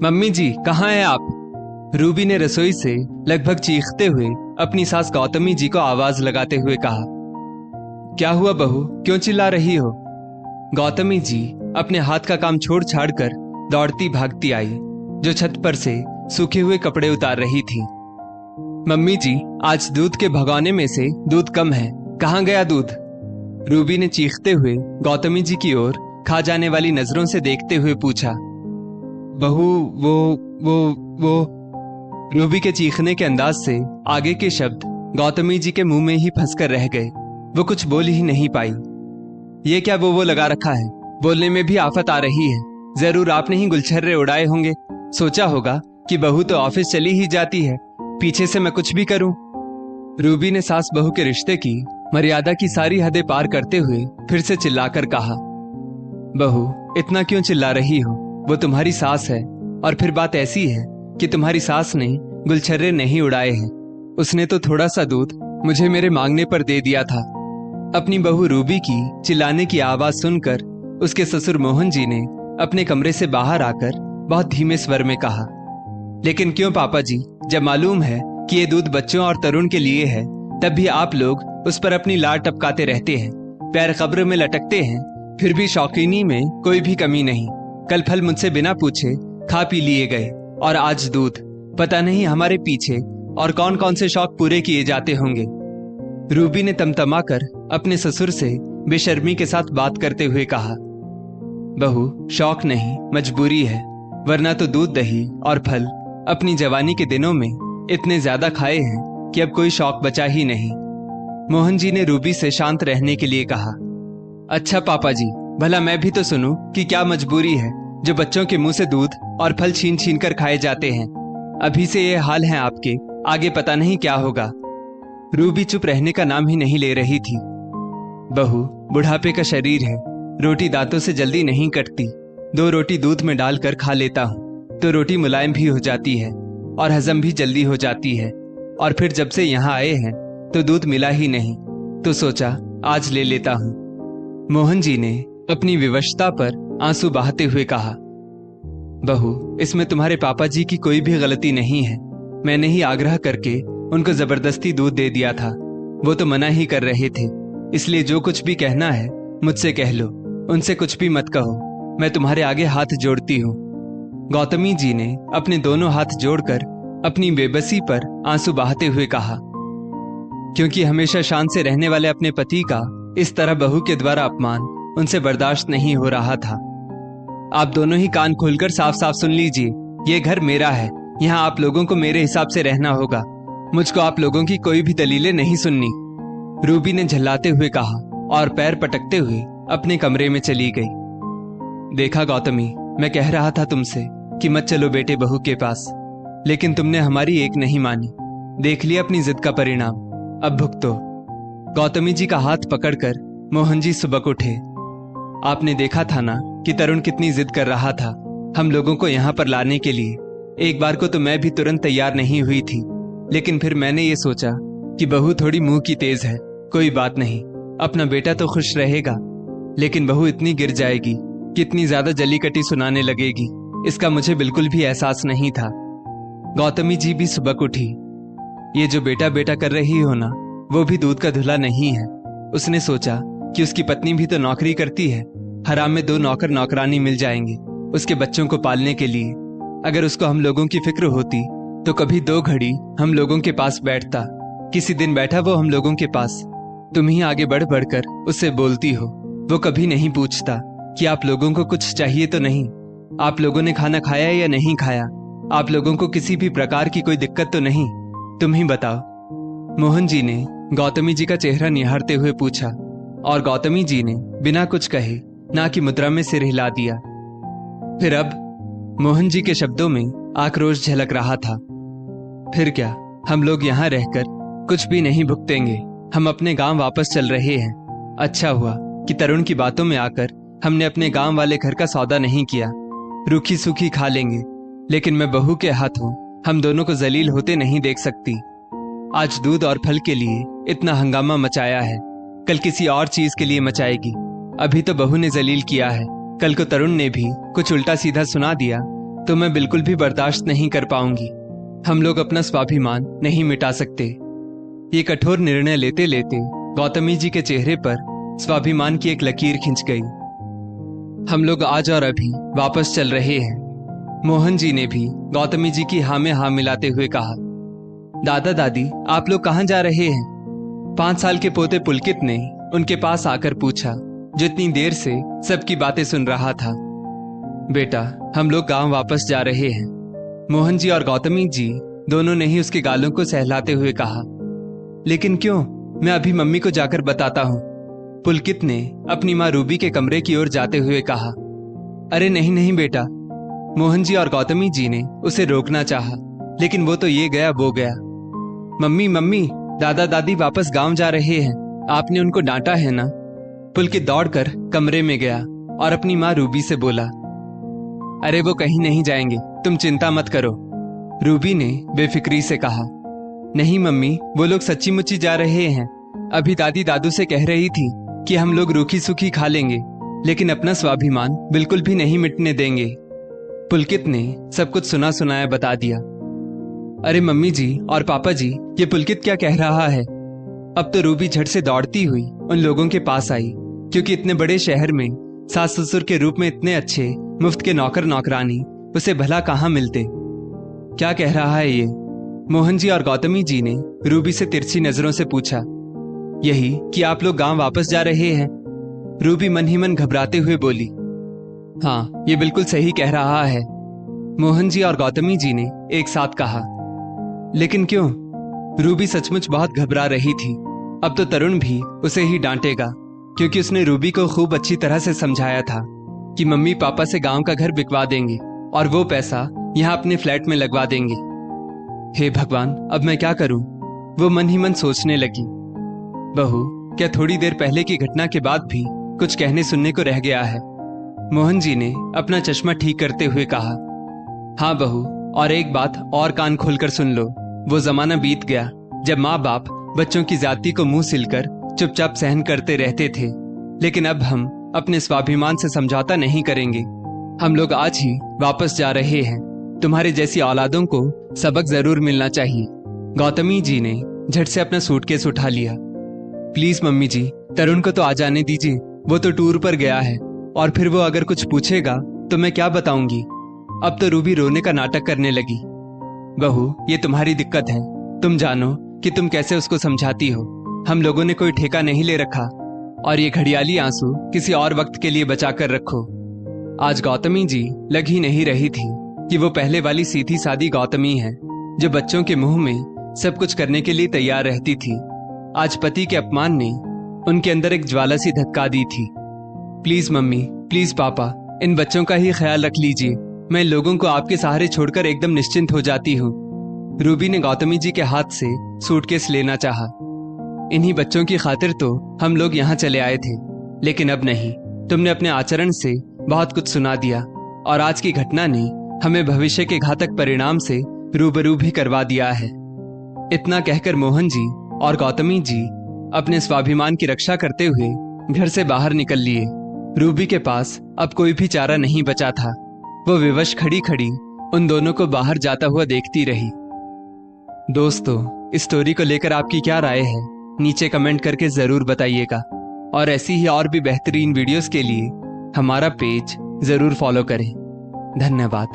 Mummy जी कहाँ हैं आप? रूबी ने रसोई से लगभग चीखते हुए अपनी सास गौतमी जी को आवाज लगाते हुए कहा। क्या हुआ बहू, क्यों चिल्ला रही हो? गौतमी जी अपने हाथ का काम छोड़ छाड़ कर दौड़ती भागती आई, जो छत पर से सूखे हुए कपड़े उतार रही थी। मम्मी जी, आज दूध के भगोने में से दूध कम है, कहाँ गया दूध? रूबी ने चीखते हुए गौतमी जी की ओर खा जाने वाली नजरों से देखते हुए पूछा। बहू वो रूबी के चीखने के अंदाज से आगे के शब्द गौतमी जी के मुंह में ही फंसकर रह गए। वो कुछ बोल ही नहीं पाई। ये क्या वो लगा रखा है? बोलने में भी आफत आ रही है। जरूर आपने ही गुलछर्रे उड़ाए होंगे। सोचा होगा कि बहू तो ऑफिस चली ही जाती है, पीछे से मैं कुछ भी करूं। रूबी ने सास बहू के रिश्ते की मर्यादा की सारी हदें पार करते हुए फिर से चिल्लाकर कहा। बहू, इतना क्यों चिल्ला रही हो? वो तुम्हारी सास है, और फिर बात ऐसी है कि तुम्हारी सास ने गुलछर्रे नहीं उड़ाए हैं। उसने तो थोड़ा सा दूध मुझे मेरे मांगने पर दे दिया था। अपनी बहू रूबी की चिल्लाने की आवाज सुनकर उसके ससुर मोहन जी ने अपने कमरे से बाहर आकर बहुत धीमे स्वर में कहा। लेकिन क्यों पापा जी, जब मालूम है कि ये दूध बच्चों और तरुण के लिए है, तब भी आप लोग उस पर अपनी लार टपकाते रहते हैं, पैर कब्र में लटकते हैं। फिर भी शौकीनी में कोई भी कमी नहीं। कल फल मुझसे बिना पूछे खा पी लिए गए, और आज दूध। पता नहीं हमारे पीछे और कौन कौन से शौक पूरे किए जाते होंगे। रूबी ने तमतमाकर अपने ससुर से बेशर्मी के साथ बात करते हुए कहा। बहू, शौक नहीं, मजबूरी है, वरना तो दूध दही और फल अपनी जवानी के दिनों में इतने ज्यादा खाए हैं कि अब कोई शौक बचा ही नहीं। मोहन जी ने रूबी से शांत रहने के लिए कहा। अच्छा पापा जी, भला मैं भी तो सुनूं कि क्या मजबूरी है जो बच्चों के मुंह से दूध और फल छीन छीन कर खाए जाते हैं। अभी से ये हाल है आपके, आगे पता नहीं क्या होगा। रूबी चुप रहने का नाम ही नहीं ले रही थी। बहू, बुढ़ापे का शरीर है, रोटी दांतों से जल्दी नहीं कटती। 2 रोटी दूध में डालकर खा लेता हूँ तो रोटी मुलायम भी हो जाती है और हजम भी जल्दी हो जाती है। और फिर जब से यहाँ आए हैं तो दूध मिला ही नहीं, तो सोचा आज ले लेता हूँ। मोहन जी ने अपनी विवशता पर आंसू बहाते हुए कहा। बहू, इसमें तुम्हारे पापा जी की कोई भी गलती नहीं है। मैंने ही आग्रह करके उनको जबरदस्ती दूध दे दिया था। वो तो मना ही कर रहे थे, इसलिए जो कुछ भी कहना है मुझसे कह लो, उनसे कुछ भी मत कहो। मैं तुम्हारे आगे हाथ जोड़ती हूँ। गौतमी जी ने अपने दोनों हाथ जोड़कर अपनी बेबसी पर आंसू बहाते हुए कहा। क्योंकि हमेशा शान से रहने वाले अपने पति का इस तरह बहू के द्वारा अपमान उनसे बर्दाश्त नहीं हो रहा था। आप दोनों ही कान खोलकर साफ साफ सुन लीजिए, ये घर मेरा है, यहाँ आप लोगों को मेरे हिसाब से रहना होगा। मुझको आप लोगों की कोई भी दलीलें नहीं सुननी। रूबी ने झल्लाते हुए कहा और पैर पटकते हुए अपने कमरे में चली गई। देखा गौतमी, मैं कह रहा था तुमसे कि मत चलो बेटे बहू के पास, लेकिन तुमने हमारी एक नहीं मानी। देख लिया अपनी जिद का परिणाम, अब भुगतो। गौतमी जी का हाथ पकड़कर मोहन जी सुबक उठे। आपने देखा था ना कि तरुण कितनी जिद कर रहा था हम लोगों को यहाँ पर लाने के लिए। एक बार को तो मैं भी तुरंत तैयार नहीं हुई थी, लेकिन फिर मैंने ये सोचा कि बहू थोड़ी मुंह की तेज है, कोई बात नहीं, अपना बेटा तो खुश रहेगा। लेकिन बहू इतनी गिर जाएगी कि इतनी ज्यादा जलीकटी सुनाने लगेगी, इसका मुझे बिल्कुल भी एहसास नहीं था। गौतमी जी भी सुबक उठी। ये जो बेटा बेटा कर रही हो ना, वो भी दूध का धुला नहीं है। उसने सोचा कि उसकी पत्नी भी तो नौकरी करती है, हराम में 2 नौकर नौकरानी मिल जाएंगे उसके बच्चों को पालने के लिए। अगर उसको हम लोगों की फिक्र होती तो कभी 2 घड़ी हम लोगों के पास बैठता। किसी दिन बैठा वो हम लोगों के पास, तुम ही आगे बढ़ बढ़कर उससे बोलती हो। वो कभी नहीं पूछता कि आप लोगों को कुछ चाहिए तो नहीं, आप लोगों ने खाना खाया या नहीं खाया, आप लोगों को किसी भी प्रकार की कोई दिक्कत तो नहीं, तुम ही बताओ। मोहन जी ने गौतमी जी का चेहरा निहारते हुए पूछा, और गौतमी जी ने बिना कुछ कहे ना की मुद्रा में सिर हिला दिया। फिर अब मोहन जी के शब्दों में आक्रोश झलक रहा था। फिर क्या, हम लोग यहाँ रहकर कुछ भी नहीं भुगतेंगे, हम अपने गांव वापस चल रहे हैं। अच्छा हुआ कि तरुण की बातों में आकर हमने अपने गांव वाले घर का सौदा नहीं किया। रूखी सूखी खा लेंगे, लेकिन मैं बहू के हाथों हम दोनों को जलील होते नहीं देख सकती। आज दूध और फल के लिए इतना हंगामा मचाया है, कल किसी और चीज के लिए मचाएगी। अभी तो बहू ने जलील किया है, कल को तरुण ने भी कुछ उल्टा सीधा सुना दिया तो मैं बिल्कुल भी बर्दाश्त नहीं कर पाऊंगी। हम लोग अपना स्वाभिमान नहीं मिटा सकते। ये कठोर निर्णय लेते लेते गौतमी जी के चेहरे पर स्वाभिमान की एक लकीर खिंच गई। हम लोग आज और अभी वापस चल रहे हैं। मोहन जी ने भी गौतमी जी की हाँ में हाँ मिलाते हुए कहा। दादा दादी, आप लोग कहाँ जा रहे हैं? 5 साल के पोते पुलकित ने उनके पास आकर पूछा, जो इतनी देर से सबकी बातें सुन रहा था। बेटा, हम लोग गांव वापस जा रहे हैं। मोहन जी और गौतमी जी दोनों ने ही उसके गालों को सहलाते हुए कहा। लेकिन क्यों? मैं अभी मम्मी को जाकर बताता हूँ, पुलकित ने अपनी माँ रूबी के कमरे की ओर जाते हुए कहा। अरे नहीं नहीं बेटा, मोहन जी और गौतमी जी ने उसे रोकना चाहा, लेकिन वो तो ये गया वो गया। मम्मी मम्मी, दादा दादी वापस गांव जा रहे हैं, आपने उनको डांटा है ना? पुलकित दौड़कर कमरे में गया और अपनी माँ रूबी से बोला। अरे वो कहीं नहीं जाएंगे, तुम चिंता मत करो, रूबी ने बेफिक्री से कहा। नहीं मम्मी, वो लोग सच्ची मुच्ची जा रहे हैं। अभी दादी दादू से कह रही थी कि हम लोग रूखी सूखी खा लेंगे, लेकिन अपना स्वाभिमान बिल्कुल भी नहीं मिटने देंगे। पुलकित ने सब कुछ सुना सुनाया बता दिया। अरे मम्मी जी और पापा जी, ये पुलकित क्या कह रहा है? अब तो रूबी झट से दौड़ती हुई उन लोगों के पास आई, क्योंकि इतने बड़े शहर में सास ससुर के रूप में इतने अच्छे मुफ्त के नौकर नौकरानी उसे भला कहाँ मिलते। क्या कह रहा है ये? मोहन जी और गौतमी जी ने रूबी से तिरछी नजरों से पूछा। यही कि आप लोग गांव वापस जा रहे हैं। रूबी मन ही मन घबराते हुए बोली। हाँ, ये बिल्कुल सही कह रहा है, मोहन जी और गौतमी जी ने एक साथ कहा। लेकिन क्यों? रूबी सचमुच बहुत घबरा रही थी। अब तो तरुण भी उसे ही डांटेगा, क्योंकि उसने रूबी को खूब अच्छी तरह से समझाया था कि मम्मी पापा से गांव का घर बिकवा देंगे और वो पैसा यहाँ अपने फ्लैट में लगवा देंगे। हे भगवान, अब मैं क्या करूं? वो मन ही मन सोचने लगी। बहू, क्या थोड़ी देर पहले की घटना के बाद भी कुछ कहने सुनने को रह गया है? मोहन जी ने अपना चश्मा ठीक करते हुए कहा। हाँ बहू, और एक बात और कान खोलकर सुन लो। वो जमाना बीत गया जब माँ बाप बच्चों की जाति को मुंह सिलकर चुपचाप सहन करते रहते थे, लेकिन अब हम अपने स्वाभिमान से समझौता नहीं करेंगे। हम लोग आज ही वापस जा रहे हैं। तुम्हारे जैसी औलादों को सबक जरूर मिलना चाहिए। गौतमी जी ने झट से अपना सूटकेस उठा लिया। प्लीज मम्मी जी, तरुण को तो आ जाने दीजिए, वो तो टूर पर गया है, और फिर वो अगर कुछ पूछेगा तो मैं क्या बताऊंगी? अब तो रूबी रोने का नाटक करने लगी। बहू, ये तुम्हारी दिक्कत है, तुम जानो कि तुम कैसे उसको समझाती हो। हम लोगों ने कोई ठेका नहीं ले रखा, और ये घड़ियाली आंसू किसी और वक्त के लिए बचा कर रखो। आज गौतमी जी लग ही नहीं रही थी कि वो पहले वाली सीधी सादी गौतमी है, जो बच्चों के मुंह में सब कुछ करने के लिए तैयार रहती थी। आज पति के अपमान ने उनके अंदर एक ज्वाला सी धक्का दी थी। प्लीज मम्मी, प्लीज पापा, इन बच्चों का ही ख्याल रख लीजिए। मैं लोगों को आपके सहारे छोड़कर एकदम निश्चिंत हो जाती हूँ। रूबी ने गौतमी जी के हाथ से सूटकेस लेना चाहा। इन्हीं बच्चों की खातिर तो हम लोग यहाँ चले आए थे, लेकिन अब नहीं। तुमने अपने आचरण से बहुत कुछ सुना दिया, और आज की घटना ने हमें भविष्य के घातक परिणाम से रूबरू भी करवा दिया है। इतना कहकर मोहन जी और गौतमी जी अपने स्वाभिमान की रक्षा करते हुए घर से बाहर निकल लिए। रूबी के पास अब कोई भी चारा नहीं बचा था। वो विवश खड़ी खड़ी उन दोनों को बाहर जाता हुआ देखती रही। दोस्तों, इस स्टोरी को लेकर आपकी क्या राय है? नीचे कमेंट करके जरूर बताइएगा, और ऐसी ही और भी बेहतरीन वीडियोस के लिए हमारा पेज जरूर फॉलो करें। धन्यवाद।